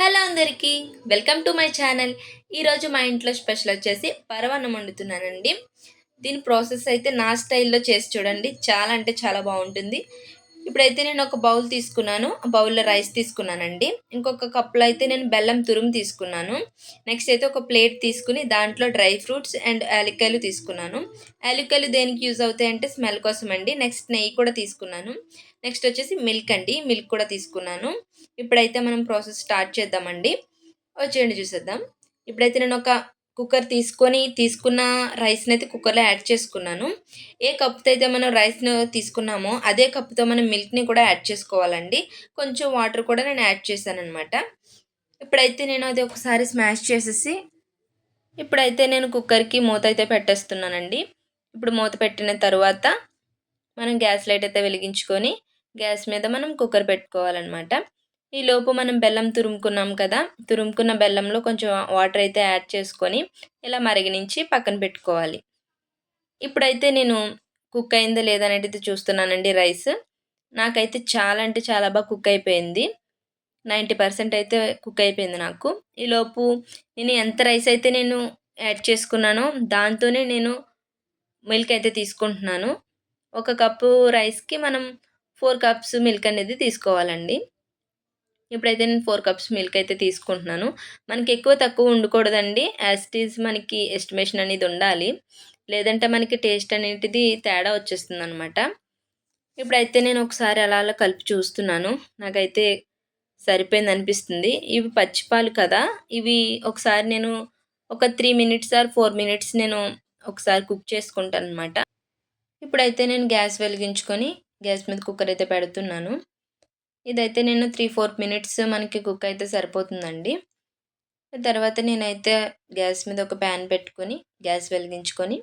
Hello అందరికీ welcome to my channel. ఈరోజు మా ఇంట్లో స్పెషల్ వచ్చేసి పరవన్నం వండుతున్నానండి. దీని ప్రాసెస్ అయితే నా స్టైల్లో చేసి చూడండి, చాలా అంటే చాలా బాగుంటుంది. ఇప్పుడైతే నేను ఒక బౌల్ తీసుకున్నాను, ఆ బౌల్లో రైస్ తీసుకున్నానండి. ఇంకొక కప్లో అయితే నేను బెల్లం తురుము తీసుకున్నాను. నెక్స్ట్ అయితే ఒక ప్లేట్ తీసుకుని దాంట్లో డ్రై ఫ్రూట్స్ అండ్ యాలక్కాయలు తీసుకున్నాను. యాలక్కాయలు దేనికి యూజ్ అవుతాయి అంటే స్మెల్ కోసం అండి. నెక్స్ట్ నెయ్యి కూడా తీసుకున్నాను. నెక్స్ట్ వచ్చేసి మిల్క్ అండి, మిల్క్ కూడా తీసుకున్నాను. ఇప్పుడైతే మనం ప్రాసెస్ స్టార్ట్ చేద్దామండి. వచ్చేయండి చూసేద్దాం. ఇప్పుడైతే నేను ఒక కుక్కర్ తీసుకున్న రైస్‌ని అయితే కుక్కర్‌లో యాడ్ చేసుకున్నాను. ఏ కప్‌తో అయితే మనం రైస్‌ను తీసుకున్నామో అదే కప్‌తో మనం మిల్క్‌ని కూడా యాడ్ చేసుకోవాలండి. కొంచెం వాటర్ కూడా నేను యాడ్ చేశాననమాట. ఇప్పుడైతే నేను అది ఒకసారి స్మాష్ చేసేసి ఇప్పుడైతే నేను కుక్కర్‌కి మూత అయితే పెట్టేస్తున్నానండి. ఇప్పుడు మూత పెట్టిన తరువాత మనం గ్యాస్ లైట్ అయితే వెలిగించుకొని గ్యాస్ మీద మనం కుక్కర్ పెట్టుకోవాలనమాట. ఈలోపు మనం బెల్లం తురుముకున్నాం కదా! తురుముకున్న బెల్లంలో కొంచెం వాటర్ అయితే యాడ్ చేసుకొని ఇలా మరిగనించి పక్కన పెట్టుకోవాలి. ఇప్పుడైతే నేను కుక్ అయిందా లేదా అనేది చూస్తున్నానండి రైస్. నాకైతే చాలా అంటే చాలా బాగా కుక్ అయిపోయింది. 90% అయితే కుక్ అయిపోయింది నాకు. ఈలోపు నేను ఎంత రైస్ అయితే నేను యాడ్ చేసుకున్నానో దాంతోనే నేను మిల్క్ అయితే తీసుకుంటున్నాను. ఒక కప్పు రైస్‌కి మనం 4 కప్స్ మిల్క్ అనేది తీసుకోవాలండి. ఇప్పుడైతే నేను 4 కప్స్ మిల్క్ అయితే తీసుకుంటున్నాను. మనకి ఎక్కువ తక్కువ ఉండకూడదండి. యాజ్ ఇట్ ఈజ్ మనకి ఎస్టిమేషన్ అనేది ఉండాలి. లేదంటే మనకి టేస్ట్ అనేటిది తేడా వచ్చేస్తుందనమాట. ఇప్పుడైతే నేను ఒకసారి అలా అలా కలిపి చూస్తున్నాను. నాకైతే సరిపోయిందనిపిస్తుంది. ఇవి పచ్చి పాలు కదా! ఇవి ఒకసారి నేను ఒక 3 మినిట్స్ ఆర్ 4 మినిట్స్ నేను ఒకసారి కుక్ చేసుకుంటాననమాట. ఇప్పుడైతే నేను గ్యాస్ వెలిగించుకొని గ్యాస్ మీద కుక్కర్ అయితే పెడుతున్నాను. ఇదైతే నేను 3, 4 మినిట్స్ మనకి కుక్ అయితే సరిపోతుందండి. తర్వాత నేనైతే గ్యాస్ మీద ఒక ప్యాన్ పెట్టుకొని గ్యాస్ వెలిగించుకొని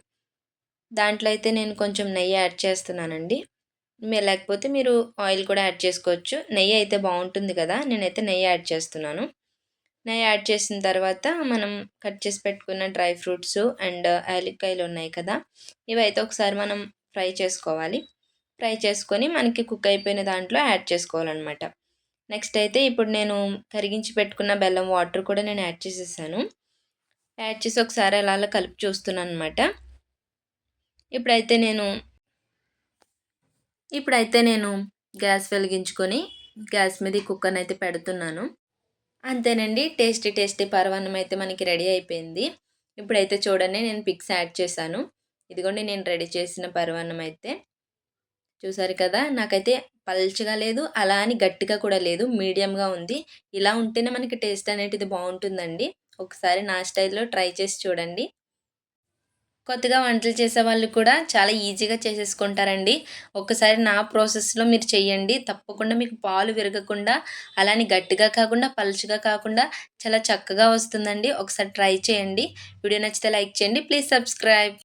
దాంట్లో అయితే నేను కొంచెం నెయ్యి యాడ్ చేస్తున్నానండి. లేకపోతే మీరు ఆయిల్ కూడా యాడ్ చేసుకోవచ్చు. నెయ్యి అయితే బాగుంటుంది కదా! నేనైతే నెయ్యి యాడ్ చేస్తున్నాను. నెయ్యి యాడ్ చేసిన తర్వాత మనం కట్ చేసి పెట్టుకున్న డ్రై ఫ్రూట్స్ అండ్ యాలక్కాయలు ఉన్నాయి కదా! ఇవైతే ఒకసారి మనం ఫ్రై చేసుకోవాలి. ఫ్రై చేసుకొని మనకి కుక్ అయిపోయిన దాంట్లో యాడ్ చేసుకోవాలనమాట. నెక్స్ట్ అయితే ఇప్పుడు నేను కరిగించి పెట్టుకున్న బెల్లం వాటర్ కూడా నేను యాడ్ చేసేసాను. యాడ్ చేసి ఒకసారి అలా అలా కలిపి చూస్తున్నాననమాట. ఇప్పుడైతే నేను ఇప్పుడైతే నేను గ్యాస్ వెలిగించుకొని గ్యాస్ మీద ఈ కుక్కర్‌ని అయితే పెడుతున్నాను. అంతేనండి, టేస్టీ టేస్టీ పరమాన్నం అయితే మనకి రెడీ అయిపోయింది. ఇప్పుడైతే చూడండి నేను పిక్స్ యాడ్ చేశాను. ఇదిగోండి నేను రెడీ చేసిన పరమాన్నం అయితే. చూసారు కదా! నాకైతే పల్చగా లేదు, అలా అని గట్టిగా కూడా లేదు. మీడియంగా ఉంది. ఇలా ఉంటేనే మనకి టేస్ట్ అనేటిది బావుంటుందండి. ఒకసారి నా స్టైల్‌లో ట్రై చేసి చూడండి. కొత్తగా వంటలు చేసేవాళ్ళు కూడా చాలా ఈజీగా చేసేసుకుంటారండి. ఒక్కసారి నా ప్రాసెస్‌లో మీరు చెయ్యండి. తప్పకుండా మీకు పాలు విరగకుండా, అలానే గట్టిగా కాకుండా, పలుచగా కాకుండా చాలా చక్కగా వస్తుందండి. ఒకసారి ట్రై చేయండి. వీడియో నచ్చితే లైక్ చేయండి. Please subscribe.